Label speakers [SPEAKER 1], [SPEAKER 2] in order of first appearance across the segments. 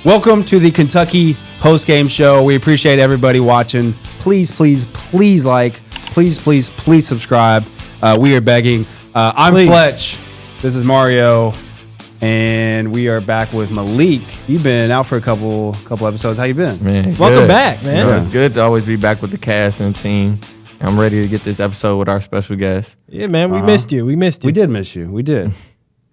[SPEAKER 1] Welcome to the Kentucky Postgame Show. We appreciate everybody watching. Please, please, please like. Please, please, please subscribe. We are begging. I'm Fletch. This is Mario. And we are back with Malik. You've been out for a couple episodes. How you been?
[SPEAKER 2] Man,
[SPEAKER 3] welcome back, man.
[SPEAKER 2] It's good to always be back with the cast and team. I'm ready to get this episode with our special guest.
[SPEAKER 3] Yeah, man, we missed you. We missed you.
[SPEAKER 1] We did miss you. We did.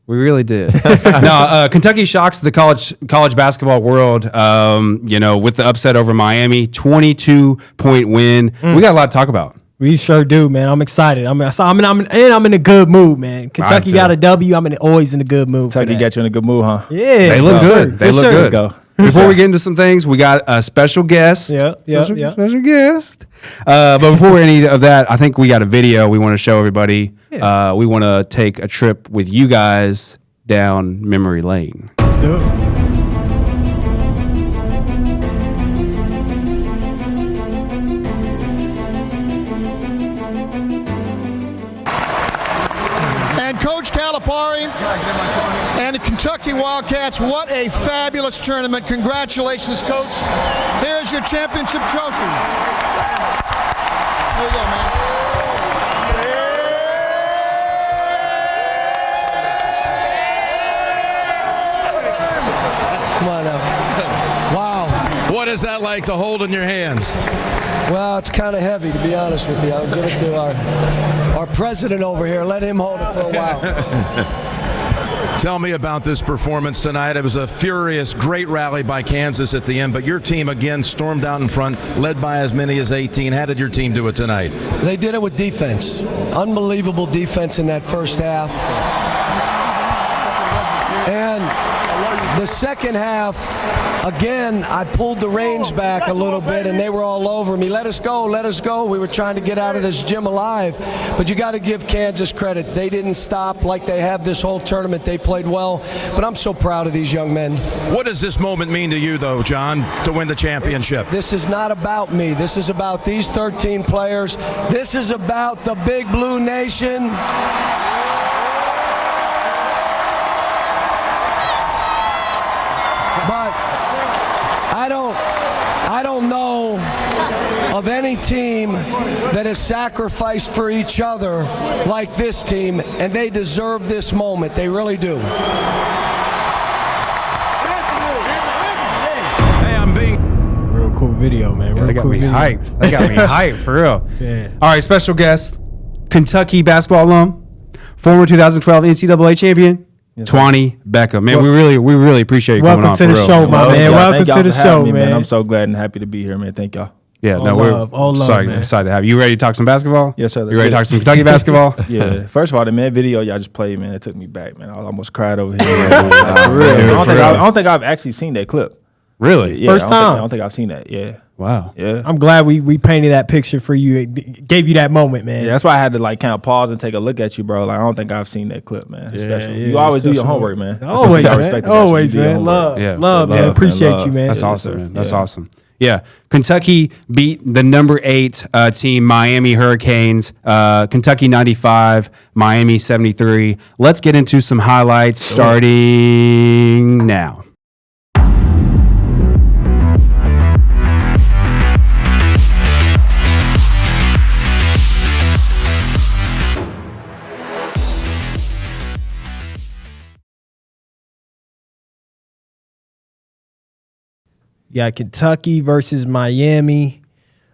[SPEAKER 1] We really did. No, Kentucky shocks the college basketball world. With the upset over Miami, 22-point win. We got a lot to talk about.
[SPEAKER 3] We sure do, man. I'm excited. I'm in a good mood, man. Kentucky got a W. I'm always in a good mood.
[SPEAKER 4] Kentucky got you in a good mood, huh?
[SPEAKER 3] Yeah,
[SPEAKER 1] they look good. They look good.
[SPEAKER 4] Go.
[SPEAKER 1] Before we get into some things, we got a special guest.
[SPEAKER 3] Yeah.
[SPEAKER 1] Special guest. But before any of that, I think we got a video we want to show everybody. Yeah. We want to take a trip with you guys down memory lane.
[SPEAKER 3] Let's do it.
[SPEAKER 5] Coach Calipari and the Kentucky Wildcats, what a fabulous tournament. Congratulations, Coach. Here's your championship trophy. Here you go, man.
[SPEAKER 6] Come on now. Wow.
[SPEAKER 7] What is that like to hold in your hands?
[SPEAKER 6] Well, it's kind of heavy, to be honest with you. I'll give it to our president over here. Let him hold it for a while.
[SPEAKER 7] Tell me about this performance tonight. It was a furious, great rally by Kansas at the end, but your team again stormed out in front, led by as many as 18. How did your team do it tonight?
[SPEAKER 6] They did it with defense. Unbelievable defense in that first half. And the second half, again, I pulled the reins back a little bit, and they were all over me. Let us go, let us go. We were trying to get out of this gym alive. But you got to give Kansas credit. They didn't stop like they have this whole tournament. They played well. But I'm so proud of these young men.
[SPEAKER 7] What does this moment mean to you, though, John, to win the championship?
[SPEAKER 6] This is not about me. This is about these 13 players. This is about the Big Blue Nation. But I don't know of any team that has sacrificed for each other like this team, and they deserve this moment. They really do.
[SPEAKER 7] Hey, I'm being
[SPEAKER 3] Real cool video, man.
[SPEAKER 1] That got me hyped. That got me hyped, for real.
[SPEAKER 3] Yeah.
[SPEAKER 1] All right, special guest, Kentucky basketball alum, former 2012 NCAA champion, Twani Beckham. Man, we really appreciate you coming on.
[SPEAKER 3] Welcome to the show, my man. Welcome to the show, man.
[SPEAKER 4] I'm so glad and happy to be here, man. Thank y'all.
[SPEAKER 1] Yeah,
[SPEAKER 3] all love, man.
[SPEAKER 1] Excited to have you. You ready to talk some basketball?
[SPEAKER 4] Yes, sir.
[SPEAKER 1] You ready to talk some Kentucky basketball?
[SPEAKER 4] Yeah. First of all, the video y'all just played, man, it took me back, man. I almost cried over here. I don't think I've actually seen that clip.
[SPEAKER 1] Really?
[SPEAKER 4] Yeah,
[SPEAKER 3] First time?
[SPEAKER 4] I don't think I've seen that. Yeah.
[SPEAKER 1] Wow.
[SPEAKER 4] Yeah.
[SPEAKER 3] I'm glad we painted that picture for you. It gave you that moment, man.
[SPEAKER 4] Yeah, that's why I had to kind of pause and take a look at you, bro. Like, I don't think I've seen that clip, man. Especially. You always do your homework, man.
[SPEAKER 3] Always, man. Always, man. Love, man. Appreciate you, man.
[SPEAKER 1] That's awesome, man. That's awesome. Yeah, Kentucky beat the number 8 team, Miami Hurricanes. Kentucky 95, Miami 73. Let's get into some highlights starting now.
[SPEAKER 3] You got Kentucky versus Miami.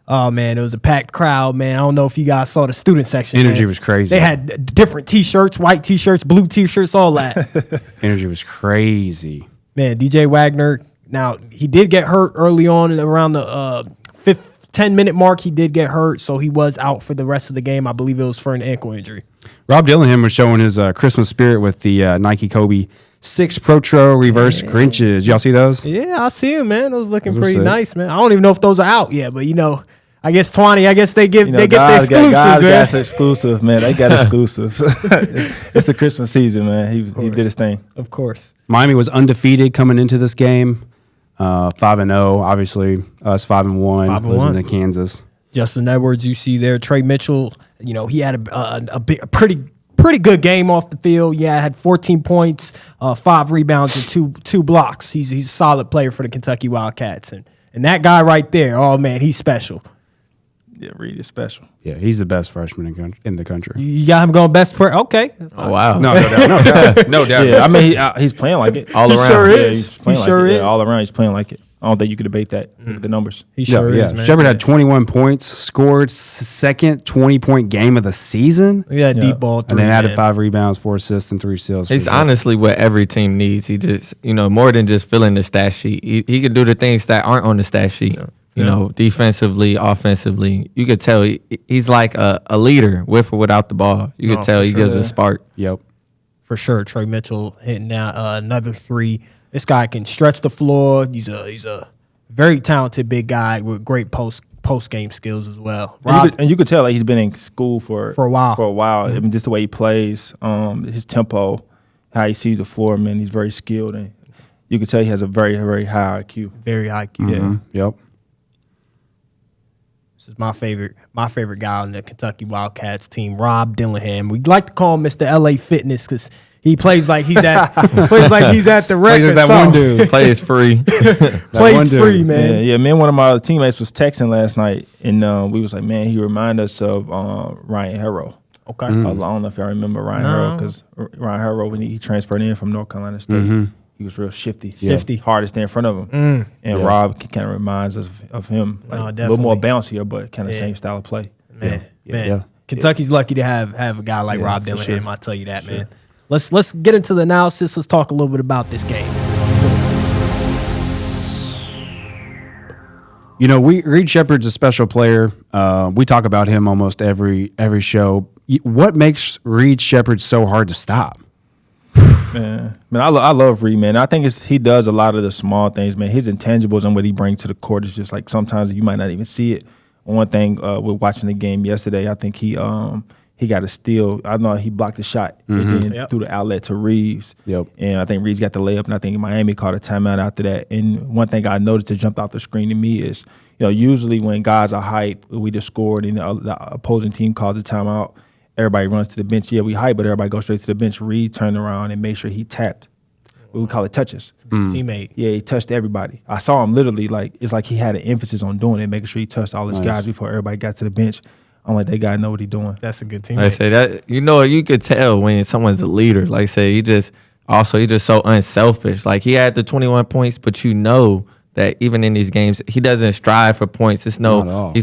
[SPEAKER 3] Oh, man, it was a packed crowd, man. I don't know if you guys saw the student section.
[SPEAKER 1] Energy was crazy.
[SPEAKER 3] They had different T-shirts, white T-shirts, blue T-shirts, all that.
[SPEAKER 1] Energy was crazy.
[SPEAKER 3] Man, DJ Wagner, now, he did get hurt early on around the 10-minute mark. He did get hurt, so he was out for the rest of the game. I believe it was for an ankle injury.
[SPEAKER 1] Rob Dillingham was showing his Christmas spirit with the Nike Kobe 6 Protro reverse Grinches. Y'all see those?
[SPEAKER 3] Yeah, I see them, man. Those looking pretty nice, man. I don't even know if those are out yet, but I guess 20. I guess they get the exclusives, man.
[SPEAKER 4] That's exclusive, man. They got exclusives. It's the Christmas season, man. He did his thing.
[SPEAKER 3] Of course.
[SPEAKER 1] Miami was undefeated coming into this game. 5-0, obviously. Us 5-1, losing to Kansas.
[SPEAKER 3] Justin Edwards, you see there. Trey Mitchell, he had a pretty pretty good game off the field. Yeah, had 14 points, 5 rebounds, and two blocks. He's a solid player for the Kentucky Wildcats. And that guy right there, oh, man, he's special.
[SPEAKER 4] Yeah, Reed is special.
[SPEAKER 1] Yeah, he's the best freshman in the country.
[SPEAKER 3] You got him going best for okay.
[SPEAKER 2] Oh, wow.
[SPEAKER 1] No doubt. No doubt.
[SPEAKER 4] Yeah, I mean, he's playing like it.
[SPEAKER 2] All around.
[SPEAKER 3] Sure
[SPEAKER 4] Yeah,
[SPEAKER 3] is.
[SPEAKER 4] he's playing
[SPEAKER 3] He
[SPEAKER 4] like
[SPEAKER 3] sure
[SPEAKER 4] it.
[SPEAKER 3] is.
[SPEAKER 4] Yeah, all around, he's playing like it. I don't think you could debate that. Look at the numbers.
[SPEAKER 3] He sure is, man.
[SPEAKER 1] Sheppard had 21 points, scored second 20-point game of the season,
[SPEAKER 3] Yeah, deep ball.
[SPEAKER 1] and then added 5 rebounds, 4 assists, and 3 steals.
[SPEAKER 2] He's honestly what every team needs. He just, more than just filling the stat sheet. He can do the things that aren't on the stat sheet. You know, defensively, offensively. You could tell he's like a leader with or without the ball. You could tell he gives a spark.
[SPEAKER 1] Yep.
[SPEAKER 3] For sure. Trey Mitchell hitting down another 3. This guy can stretch the floor. He's a very talented big guy with great post game skills as well.
[SPEAKER 4] And you could tell like he's been in school for
[SPEAKER 3] a while.
[SPEAKER 4] I mean, just the way he plays, his tempo, how he sees the floor, man. He's very skilled, and you could tell he has a very, very high IQ.
[SPEAKER 3] Very IQ.
[SPEAKER 4] Yeah.
[SPEAKER 1] Yep.
[SPEAKER 3] This is my favorite guy on the Kentucky Wildcats team, Rob Dillingham. We like to call him Mr. LA Fitness because he plays like he's at the rec or
[SPEAKER 1] that
[SPEAKER 3] something.
[SPEAKER 1] one dude.
[SPEAKER 2] Plays free.
[SPEAKER 3] Plays free, man.
[SPEAKER 4] Yeah, me and one of my teammates was texting last night, and we was like, man, he reminded us of Ryan Harrow.
[SPEAKER 3] Okay.
[SPEAKER 4] I don't know if y'all remember Ryan Harrow, because Ryan Harrow, when he transferred in from North Carolina State, he was real shifty. Hard to stay in front of him. And Rob kind of reminds us of him. Like, a little more bouncier, but kind of same style of play.
[SPEAKER 3] Man. Kentucky's lucky to have a guy like Rob Dillingham. Sure. I'll tell you that, man. Let's get into the analysis. Let's talk a little bit about this game.
[SPEAKER 1] Reed Sheppard's a special player. We talk about him almost every show. What makes Reed Sheppard so hard to stop?
[SPEAKER 4] Man, I love Reed, man. I think he does a lot of the small things, man. His intangibles and what he brings to the court is just like sometimes you might not even see it. One thing with watching the game yesterday, I think he got a steal. I know he blocked the shot and then threw the outlet to Reeves. Yep. And I think Reeves got the layup, and I think Miami caught a timeout after that. And one thing I noticed that jumped off the screen to me is, usually when guys are hyped, we just scored and the opposing team calls a timeout, everybody runs to the bench. Yeah, we hype, but everybody goes straight to the bench. Reed turned around and made sure he tapped. We call it touches.
[SPEAKER 3] Teammate.
[SPEAKER 4] Yeah, he touched everybody. I saw him literally it's like he had an emphasis on doing it, making sure he touched all his guys before everybody got to the bench. I'm like, that guy know what he's doing.
[SPEAKER 3] That's a good teammate.
[SPEAKER 2] I say that you could tell when someone's a leader. Like I say, he just so unselfish. Like he had the 21 points, but that even in these games, he doesn't strive for points. He's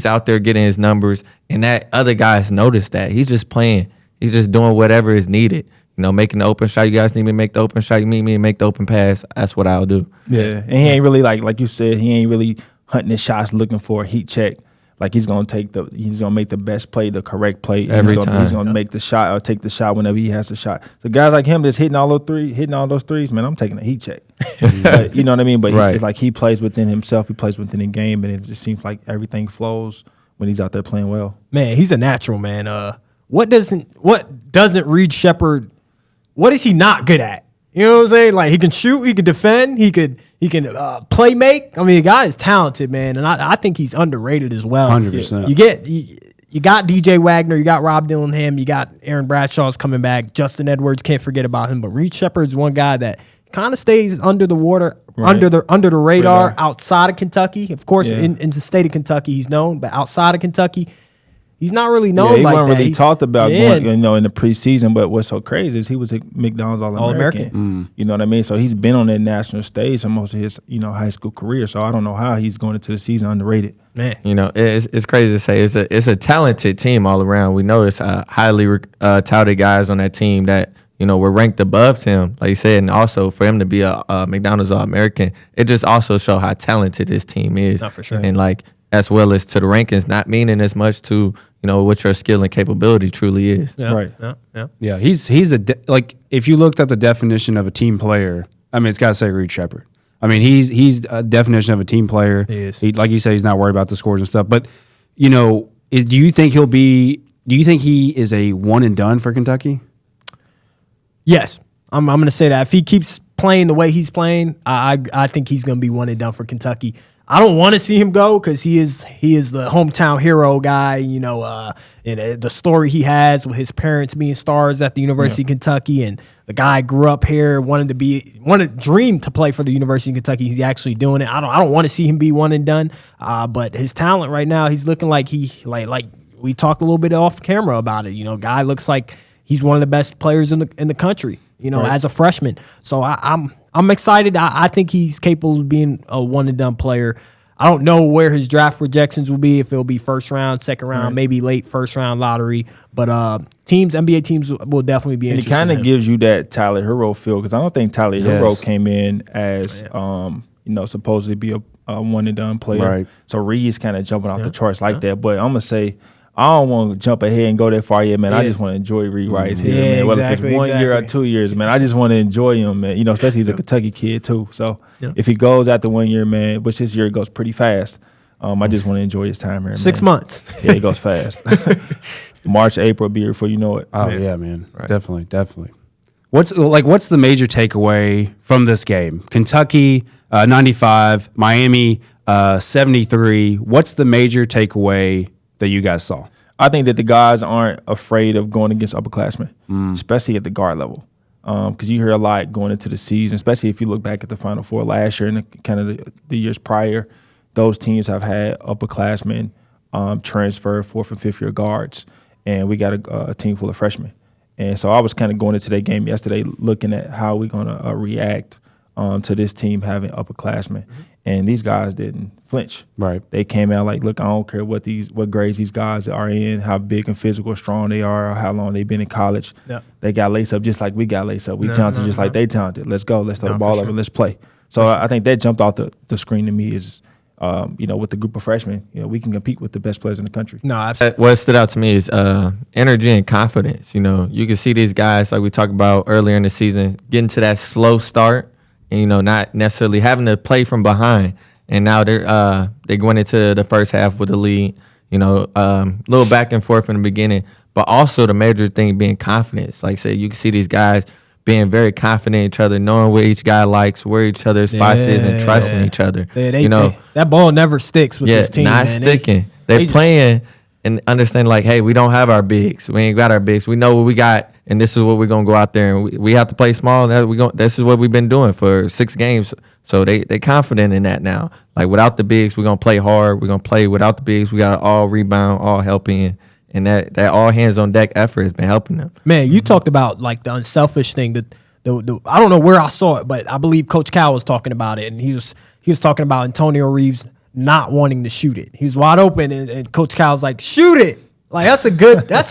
[SPEAKER 2] out there getting his numbers, and that other guys noticed that. He's just playing. He's just doing whatever is needed. Making the open shot. You guys need me to make the open shot. You need me to make the open pass. That's what I'll do.
[SPEAKER 4] Yeah, and he ain't really like you said, he ain't really hunting his shots looking for a heat check. Like he's gonna make the best play, the correct play
[SPEAKER 2] every time.
[SPEAKER 4] He's gonna make the shot or take the shot whenever he has the shot. So guys like him that's hitting all those threes, man, I'm taking a heat check. You know what I mean? But it's like he plays within himself. He plays within the game, and it just seems like everything flows when he's out there playing well.
[SPEAKER 3] Man, he's a natural, man. What doesn't Reed Sheppard? What is he not good at? You know what I'm saying? Like he can shoot, he can defend, he can play make. I mean, the guy is talented, man, and I think he's underrated as well.
[SPEAKER 1] 100%.
[SPEAKER 3] You got DJ Wagner, you got Rob Dillingham, you got Aaron Bradshaw's coming back. Justin Edwards, can't forget about him. But Reed Sheppard's one guy that kind of stays under the water, under the radar outside of Kentucky. Of course, in the state of Kentucky, he's known, but outside of Kentucky, he's not really known
[SPEAKER 4] he
[SPEAKER 3] like
[SPEAKER 4] wasn't
[SPEAKER 3] that.
[SPEAKER 4] really talked about going, in the preseason, but what's so crazy is he was a McDonald's All-American. You know what I mean? So he's been on that national stage for most of his high school career. So I don't know how he's going into the season underrated.
[SPEAKER 3] Man,
[SPEAKER 2] it's crazy to say. It's a talented team all around. We know it's highly touted guys on that team that were ranked above him, like you said, and also for him to be a McDonald's All-American, it just also shows how talented this team is.
[SPEAKER 3] Not for sure.
[SPEAKER 2] And as well as to the rankings, not meaning as much to what your skill and capability truly is.
[SPEAKER 3] Yeah.
[SPEAKER 4] Right.
[SPEAKER 3] Yeah.
[SPEAKER 1] He's if you looked at the definition of a team player, I mean, it's got to say Reed Sheppard. I mean, he's a definition of a team player.
[SPEAKER 3] He is.
[SPEAKER 1] Like you said, he's not worried about the scores and stuff. But do you think he is a one and done for Kentucky?
[SPEAKER 3] Yes, I'm going to say that. If he keeps playing the way he's playing, I think he's going to be one and done for Kentucky. I don't want to see him go because he is the hometown hero guy, and the story he has with his parents being stars at the University of Kentucky, and the guy grew up here, dreamed to play for the University of Kentucky. He's actually doing it. I don't want to see him be one and done, but his talent right now, he's looking like like we talked a little bit off camera about it. Guy looks like he's one of the best players in the country. As a freshman. So I'm excited. I think he's capable of being a one and done player. I don't know where his draft projections will be, if it'll be first round, second round, maybe late first round lottery. But NBA teams will definitely be interested.
[SPEAKER 4] And it kind of gives you that Tyler Hero feel, because I don't think Tyler Hero came in as supposed to be a one and done player.
[SPEAKER 1] Right.
[SPEAKER 4] So Reed's kind of jumping off the charts like that. But I'm gonna say, I don't want to jump ahead and go that far yet, man. I just want to enjoy Reed Rice here, man. Whether it's 1 year or 2 years, man. I just want to enjoy him, man. Especially he's a Kentucky kid too. So if he goes after 1 year, man, which this year goes pretty fast, I just want to enjoy his time here, man.
[SPEAKER 3] 6 months.
[SPEAKER 4] Yeah, it goes befast. March, April, be here before you know it.
[SPEAKER 1] Oh yeah, man. Right. Definitely. What's the major takeaway from this game? Kentucky 95, Miami 73. What's the major takeaway that you guys saw?
[SPEAKER 4] I think that the guys aren't afraid of going against upperclassmen, especially at the guard level. Because you hear a lot going into the season, especially if you look back at the Final Four last year and the years prior. Those teams have had upperclassmen transfer 4th and 5th year guards, and we got a team full of freshmen. And so I was kind of going into that game yesterday looking at how we're going to react to this team having upperclassmen. And these guys didn't flinch.
[SPEAKER 1] Right.
[SPEAKER 4] They came out like, look, I don't care what grades these guys are in, how big and physical strong they are, or how long they've been in college. Yeah. They got lace up just like we got lace up. We talented just like they talented. Let's go. Let's throw the ball over and let's play. So I think that jumped off the screen to me is, with the group of freshmen, we can compete with the best players in the country.
[SPEAKER 3] No, absolutely.
[SPEAKER 2] What stood out to me is energy and confidence. You can see these guys, like we talked about earlier in the season, getting to that slow start and, not necessarily having to play from behind. And now they're going into the first half with the lead, little back and forth in the beginning, but also the major thing being confidence. Like I said, you can see these guys being very confident in each other, knowing what each guy likes, where each other's spots is, and trusting each other.
[SPEAKER 3] That ball never sticks with this team.
[SPEAKER 2] Not sticking. They're playing and understand like, hey, we don't have our bigs. We ain't got our bigs. We know what we got, and this is what we're gonna go out there and we have to play small. This is what we've been doing for 6 games. So they confident in that now. Like without the bigs, we're gonna play hard. We're gonna play without the bigs. We got all rebound, all helping. And that all hands on deck effort has been helping them.
[SPEAKER 3] Man, you talked about like the unselfish thing. I don't know where I saw it, but I believe Coach Cal was talking about it, and he was talking about Antonio Reeves not wanting to shoot it. He was wide open, and Coach Cal's like, shoot it. Like that's a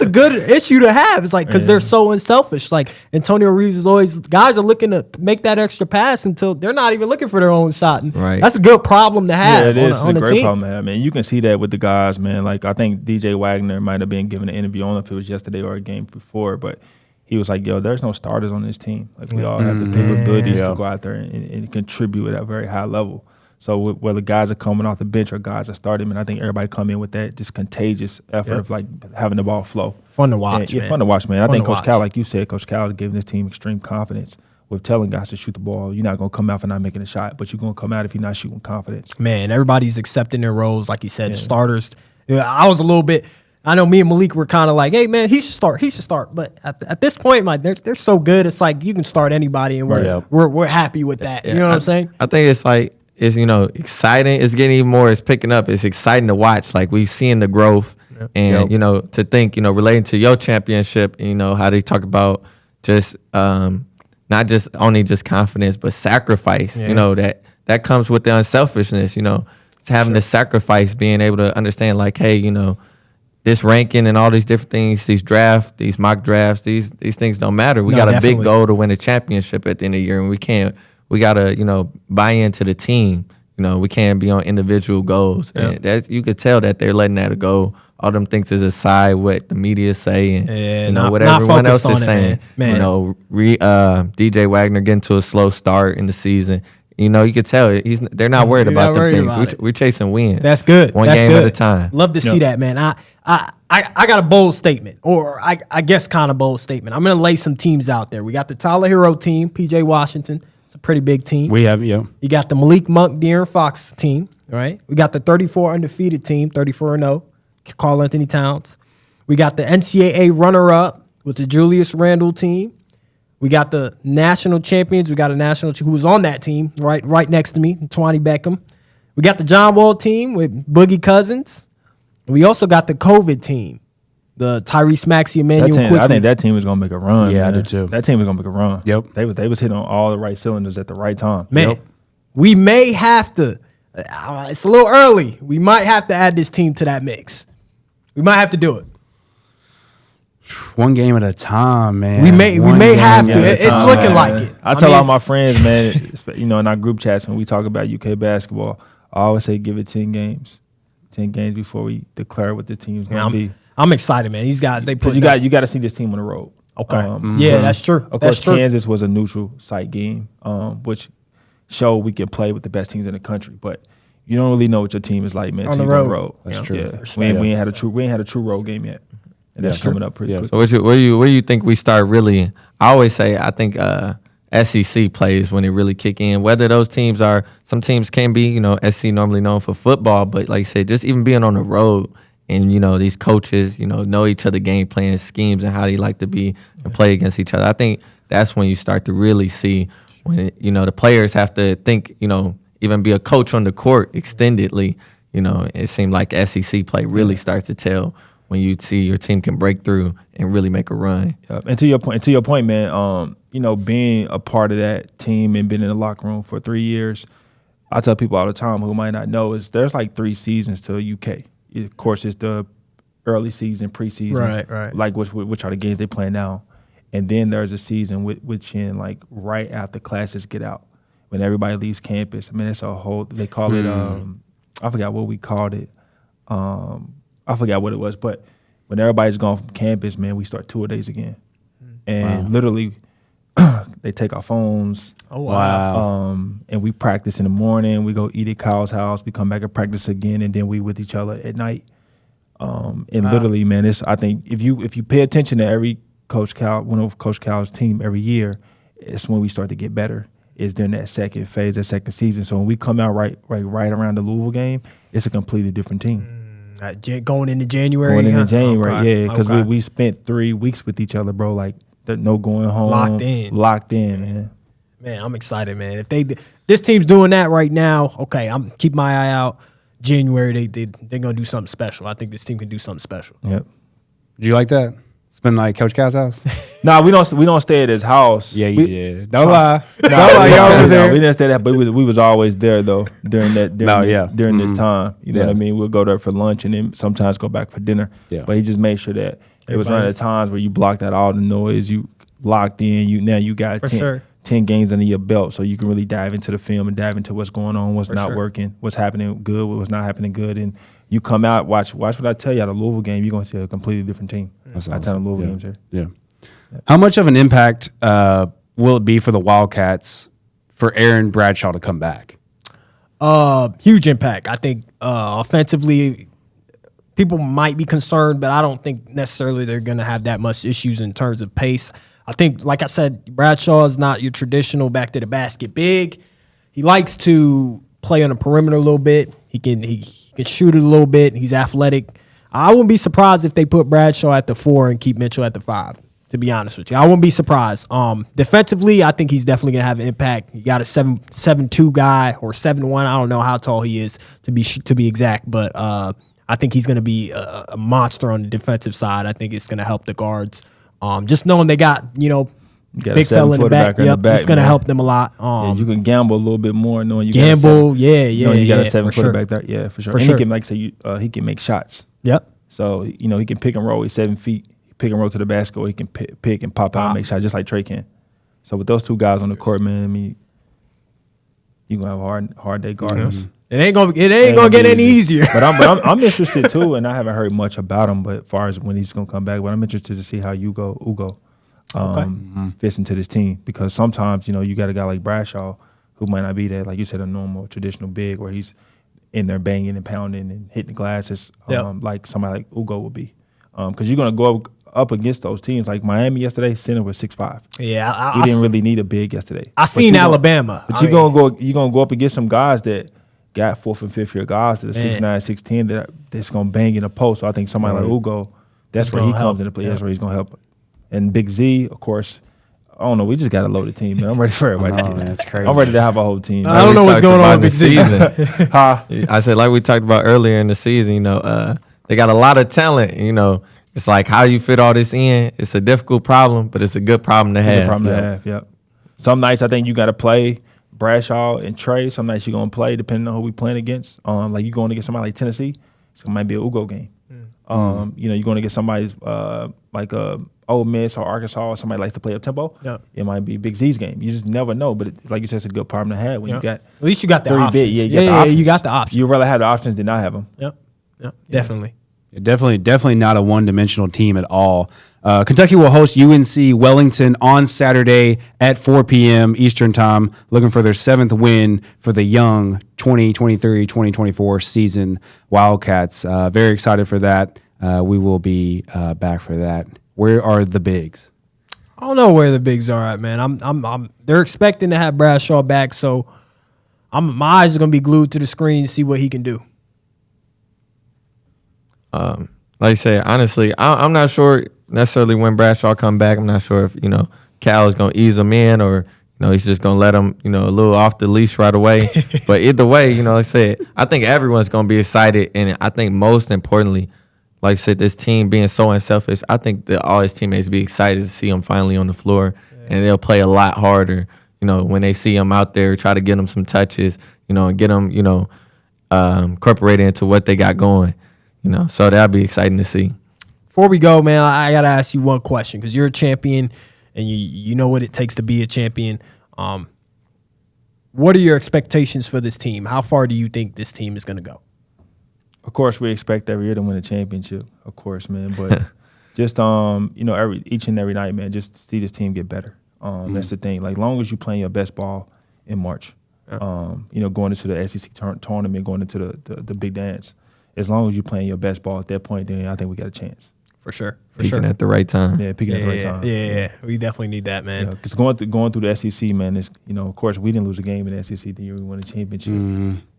[SPEAKER 3] good issue to have. It's like because they're so unselfish. Like Antonio Reeves is always guys are looking to make that extra pass until they're not even looking for their own shot. And that's a good problem to have.
[SPEAKER 4] Yeah, it is
[SPEAKER 3] on
[SPEAKER 4] a great
[SPEAKER 3] team.
[SPEAKER 4] problem to have, man. You can see that with the guys, man. Like I think DJ Wagner might have been given an interview. I don't know if it was yesterday or a game before, but he was like, "Yo, there's no starters on this team. Like we all have the capabilities to go out there and contribute at a very high level." So whether guys are coming off the bench or guys are starting, and I think everybody come in with that just contagious effort of like having the ball flow.
[SPEAKER 3] Fun to watch, man.
[SPEAKER 4] Fun to watch, man. I think Coach Cal, like you said, Coach Cal is giving this team extreme confidence with telling guys to shoot the ball. You're not going to come out for not making a shot, but you're going to come out if you're not shooting confidence.
[SPEAKER 3] Man, everybody's accepting their roles, like you said. Starters. I was a little bit. I know me and Malik were kind of like, hey, man, he should start. But at this point, like they're so good, it's like you can start anybody, and we're happy with that. You know what I'm saying?
[SPEAKER 2] I think it's like, it's, exciting. It's getting even more. It's picking up. It's exciting to watch. Like we've seen the growth and, to think, relating to your championship, how they talk about just not just only just confidence, but sacrifice, that comes with the unselfishness, it's having to sacrifice, being able to understand like, hey, this ranking and all these different things, these mock drafts, these things don't matter. We got a big goal to win a championship at the end of the year, and we got to, buy into the team. We can't be on individual goals. Yeah. And you could tell that they're letting that go. All them things is aside what the media say and, what everyone else is saying. Man. DJ Wagner getting to a slow start in the season. You could tell they're not worried about them things. We're chasing wins.
[SPEAKER 3] That's good.
[SPEAKER 2] One game at a time.
[SPEAKER 3] Love to see that, man. I got a bold statement, or I guess kind of bold statement. I'm going to lay some teams out there. We got the Tyler Hero team, PJ Washington. It's a pretty big team.
[SPEAKER 1] We have, yeah.
[SPEAKER 3] You got the Malik Monk, De'Aaron Fox team. right? We got the 34 undefeated team, 34-0, Karl Anthony Towns. We got the NCAA runner-up with the Julius Randle team. We got the national champions. We got a national who was on that team right next to me, Twani Beckham. We got the John Wall team with Boogie Cousins. We also got the COVID team, the Tyrese Maxey, Emmanuel Quickly.
[SPEAKER 4] I think that team was gonna make a run.
[SPEAKER 1] Yeah,
[SPEAKER 4] man.
[SPEAKER 1] I do too.
[SPEAKER 4] That team was gonna make a run.
[SPEAKER 1] Yep.
[SPEAKER 4] They was hitting on all the right cylinders at the right time.
[SPEAKER 3] Man,
[SPEAKER 1] Yep.
[SPEAKER 3] we may have to. It's a little early. We might have to add this team to that mix. We might have to do it.
[SPEAKER 1] One game at a time, man.
[SPEAKER 3] We may have to. It's looking like it.
[SPEAKER 4] I tell all my friends, man, in our group chats when we talk about UK basketball, I always say give it 10 games. 10 games before we declare what the team's going to be.
[SPEAKER 3] I'm excited, man. These guys, they put
[SPEAKER 4] you got to see this team on the road.
[SPEAKER 3] Okay. Yeah, that's true.
[SPEAKER 4] Of course, Kansas was a neutral site game, which showed we can play with the best teams in the country. But you don't really know what your team is like, man.
[SPEAKER 3] On the road.
[SPEAKER 4] That's
[SPEAKER 3] Yeah.
[SPEAKER 4] true.
[SPEAKER 3] Yeah.
[SPEAKER 4] We ain't had a true road game yet, and that's coming up pretty quick.
[SPEAKER 2] So where you think we start really? I always say I think SEC plays when it really kick in. Whether those teams are, some teams can be, SEC normally known for football, but like I said, just even being on the road and these coaches, know each other game plan schemes and how they like to be and play against each other. I think that's when you start to really see when the players have to think, even be a coach on the court extendedly. It seemed like SEC play really starts to tell when you see your team can break through and really make a run.
[SPEAKER 4] Yep. And to your point, man, being a part of that team and being in the locker room for 3 years, I tell people all the time who might not know is there's like 3 seasons to UK. Of course, it's the early season, preseason,
[SPEAKER 3] right.
[SPEAKER 4] Like which are the games they play now, and then there's a season which in like right after classes get out, when everybody leaves campus. I mean, it's a whole. They call it. I forgot what we called it. I forgot what it was, but when everybody's gone from campus, man, we start 2-a-days again, and literally they take our phones.
[SPEAKER 3] Oh wow!
[SPEAKER 4] And we practice in the morning. We go eat at Kyle's house. We come back and practice again, and then we with each other at night. Literally, man, I think if you pay attention to every Coach Cal's team every year, it's when we start to get better. Is during that second phase, that second season. So when we come out right around the Louisville game, it's a completely different team.
[SPEAKER 3] Going into January.
[SPEAKER 4] Yeah, because we spent 3 weeks with each other, bro. Like no going home, locked in, man.
[SPEAKER 3] Man, I'm excited, man. If this team's doing that right now, okay, I'm keep my eye out. January, they're gonna do something special. I think this team can do something special.
[SPEAKER 4] Yep.
[SPEAKER 1] Did you like that? Spend like Coach Cal's house?
[SPEAKER 4] Nah, we don't stay at his house.
[SPEAKER 1] Yeah, you did. Don't lie.
[SPEAKER 4] Don't lie. Y'all was there. We didn't stay that, but we was always there though during this time. You know what I mean? We'll go there for lunch and then sometimes go back for dinner.
[SPEAKER 1] Yeah.
[SPEAKER 4] But he just made sure that it was one of the times where you blocked out all the noise. You locked in. You got 10 games under your belt, so you can really dive into the film and dive into what's going on, what's not working, what's happening good, what's not happening good, and you come out, watch what I tell you at a Louisville game, you're going to see a completely different team.
[SPEAKER 1] That's
[SPEAKER 4] I tell the Louisville games here.
[SPEAKER 1] Yeah. How much of an impact will it be for the Wildcats for Aaron Bradshaw to come back?
[SPEAKER 3] Huge impact. I think offensively, people might be concerned, but I don't think necessarily they're going to have that much issues in terms of pace. I think, like I said, Bradshaw is not your traditional back to the basket big. He likes to play on the perimeter a little bit. He can shoot it a little bit. He's athletic. I wouldn't be surprised if they put Bradshaw at the 4 and keep Mitchell at the 5, to be honest with you. I wouldn't be surprised. Defensively, I think he's definitely going to have an impact. You got a 7'2" guy or 7'1". I don't know how tall he is to be exact, but I think he's going to be a monster on the defensive side. I think it's going to help the guards. Just knowing they got, big fella in the back. It's going to help them a lot.
[SPEAKER 4] You can gamble a little bit more knowing you
[SPEAKER 3] got a
[SPEAKER 4] you got a 7-footer back there. Yeah, for sure. And
[SPEAKER 3] sure.
[SPEAKER 4] he can he can make shots.
[SPEAKER 3] Yep.
[SPEAKER 4] So, he can pick and roll. He's 7 feet. Pick and roll to the basket, or he can pick and pop out and make shots just like Trey can. So with those two guys on the court, man, I mean, you're going to have a hard day guarding us.
[SPEAKER 3] It ain't gonna get any easier.
[SPEAKER 4] But I'm interested too, and I haven't heard much about him. But as far as when he's gonna come back, but I'm interested to see how Ugo fits into this team, because sometimes you got a guy like Bradshaw who might not be that, like you said, a normal traditional big where he's in there banging and pounding and hitting the glasses like somebody like Ugo will be, because you're gonna go up against those teams like Miami yesterday. Center was 6'5".
[SPEAKER 3] Yeah,
[SPEAKER 4] you didn't really need a big yesterday.
[SPEAKER 3] I seen Alabama,
[SPEAKER 4] But you're gonna go up against some guys that got 4th and 5th year guys that are 6'9", 6'10", that's gonna bang in the post. So I think somebody like Ugo, that's where he comes into play. That's where he's gonna help. And Big Z, of course. I don't know. We just got a loaded team, man. I'm ready for everybody.
[SPEAKER 1] Man, that's crazy.
[SPEAKER 4] I'm ready to have a whole team.
[SPEAKER 3] I don't know what's going on
[SPEAKER 2] this season. I said, like we talked about earlier in the season, they got a lot of talent. It's like how you fit all this in. It's a difficult problem, but it's a good problem to have.
[SPEAKER 4] It's a problem to have, yep. Some nights I think you got to play Bradshaw and Trey. Some nights you're going to play depending on who we playing against. Like you going against somebody like Tennessee, it might be an Ugo game. You're going to get somebody's like Ole Miss or Arkansas or somebody likes to play up tempo. Yep. It might be Big Z's game. You just never know. But like you said, it's a good problem to have when you got.
[SPEAKER 3] At least you got the options. You got the options.
[SPEAKER 4] You'd rather have the options than not have them.
[SPEAKER 3] Yep. Definitely.
[SPEAKER 1] Definitely not a one-dimensional team at all. Kentucky will host UNC Wellington on Saturday at 4 p.m. Eastern Time, looking for their 7th win for the young 2023-2024 season Wildcats. Very excited for that. We will be back for that. Where are the bigs?
[SPEAKER 3] I don't know where the bigs are at, man. They're expecting to have Bradshaw back, so my eyes are gonna be glued to the screen to see what he can do.
[SPEAKER 2] Like I said, honestly, I'm not sure necessarily when Bradshaw come back. I'm not sure if Cal is gonna ease him in or he's just gonna let him a little off the leash right away. But either way, like I said, I think everyone's gonna be excited, and I think most importantly, like I said, this team being so unselfish, I think that all his teammates be excited to see him finally on the floor, and they'll play a lot harder. When they see him out there, try to get him some touches, and get him incorporated into what they got going. So that'll be exciting to see.
[SPEAKER 3] Before we go, man, I got to ask you one question because you're a champion and you know what it takes to be a champion. What are your expectations for this team? How far do you think this team is going to go?
[SPEAKER 4] Of course, we expect every year to win a championship, of course, man. But just, each and every night, man, just see this team get better. That's the thing. Like, long as you playing your best ball in March, going into the SEC tournament, going into the big dance, as long as you're playing your best ball at that point, then I think we got a chance.
[SPEAKER 3] For sure.
[SPEAKER 2] Peaking at the right time.
[SPEAKER 4] Yeah, peaking at the right time.
[SPEAKER 3] Yeah. We definitely need that, man.
[SPEAKER 4] Because going through the SEC, man, it's, of course, we didn't lose a game in the SEC the year we won a championship.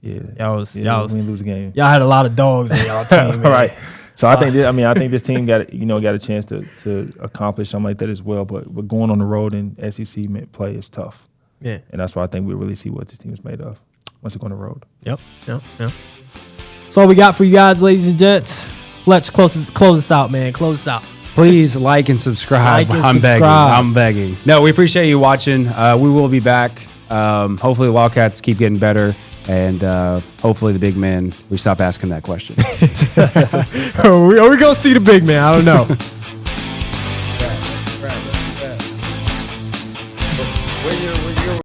[SPEAKER 4] Yeah.
[SPEAKER 3] We
[SPEAKER 4] didn't lose a game.
[SPEAKER 3] Y'all had a lot of dogs in y'all team, man.
[SPEAKER 4] Right. So I think this team got a chance to accomplish something like that as well. But going on the road in SEC play is tough.
[SPEAKER 3] Yeah.
[SPEAKER 4] And that's why I think we really see what this team is made of once they go on the road.
[SPEAKER 3] Yep. That's all we got for you guys, ladies and gents. Fletch, close us out, man. Close us out.
[SPEAKER 1] Please like and subscribe. I'm begging. No, we appreciate you watching. We will be back. Hopefully the Wildcats keep getting better. And hopefully the big man, we stop asking that question.
[SPEAKER 3] Are we going to see the big man? I don't know.